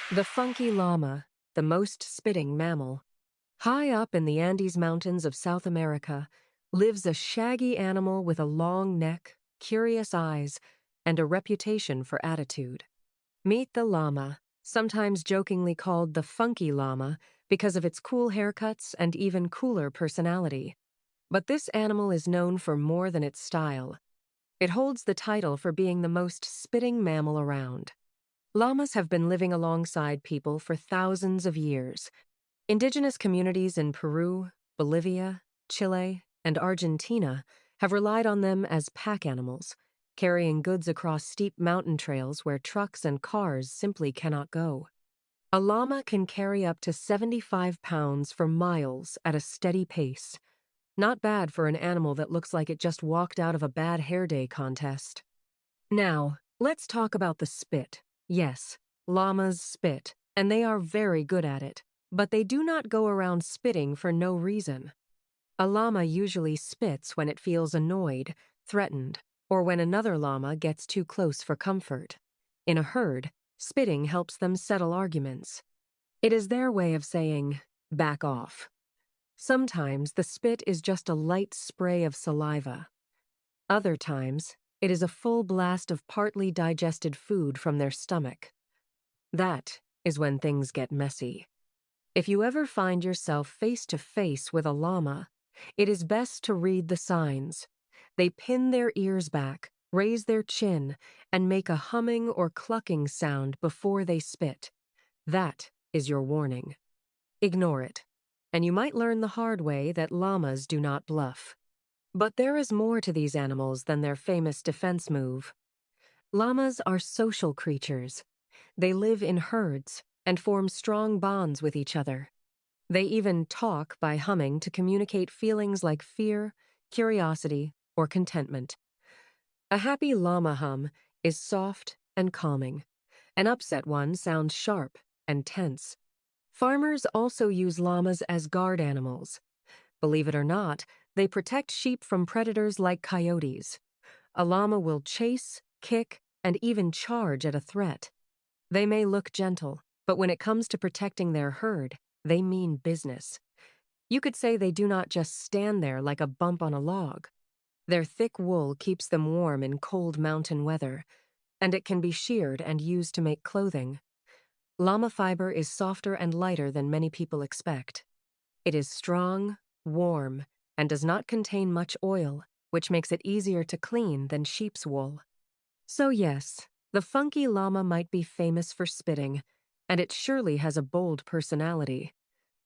The funky llama, the most spitting mammal. High up in the Andes Mountains of South America lives a shaggy animal with a long neck, curious eyes, and a reputation for attitude. Meet the llama, sometimes jokingly called the funky llama because of its cool haircuts and even cooler personality. But this animal is known for more than its style. It holds the title for being the most spitting mammal around. Llamas have been living alongside people for thousands of years. Indigenous communities in Peru, Bolivia, Chile, and Argentina have relied on them as pack animals, carrying goods across steep mountain trails where trucks and cars simply cannot go. A llama can carry up to 75 pounds for miles at a steady pace. Not bad for an animal that looks like it just walked out of a bad hair day contest. Now, let's talk about the spit. Yes, llamas spit, and they are very good at it, but they do not go around spitting for no reason. A llama usually spits when it feels annoyed, threatened, or when another llama gets too close for comfort. In a herd, spitting helps them settle arguments. It is their way of saying, back off. Sometimes the spit is just a light spray of saliva. Other times, it is a full blast of partly digested food from their stomach. That is when things get messy. If you ever find yourself face to face with a llama, it is best to read the signs. They pin their ears back, raise their chin, and make a humming or clucking sound before they spit. That is your warning. Ignore it, and you might learn the hard way that llamas do not bluff. But there is more to these animals than their famous defense move. Llamas are social creatures. They live in herds and form strong bonds with each other. They even talk by humming to communicate feelings like fear, curiosity, or contentment. A happy llama hum is soft and calming. An upset one sounds sharp and tense. Farmers also use llamas as guard animals. Believe it or not, they protect sheep from predators like coyotes. A llama will chase, kick, and even charge at a threat. They may look gentle, but when it comes to protecting their herd, they mean business. You could say they do not just stand there like a bump on a log. Their thick wool keeps them warm in cold mountain weather, and it can be sheared and used to make clothing. Llama fiber is softer and lighter than many people expect. It is strong, warm, and does not contain much oil, which makes it easier to clean than sheep's wool. So yes, the funky llama might be famous for spitting, and it surely has a bold personality.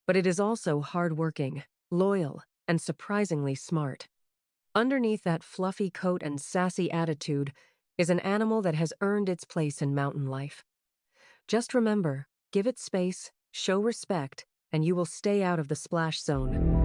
But it is also hardworking, loyal, and surprisingly smart. Underneath that fluffy coat and sassy attitude is an animal that has earned its place in mountain life. Just remember, give it space, show respect, and you will stay out of the splash zone.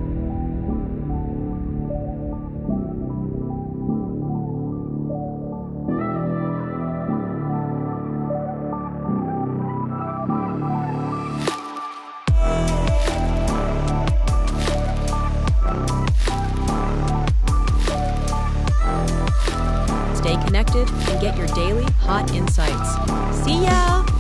Stay connected and get your daily hot insights. See ya!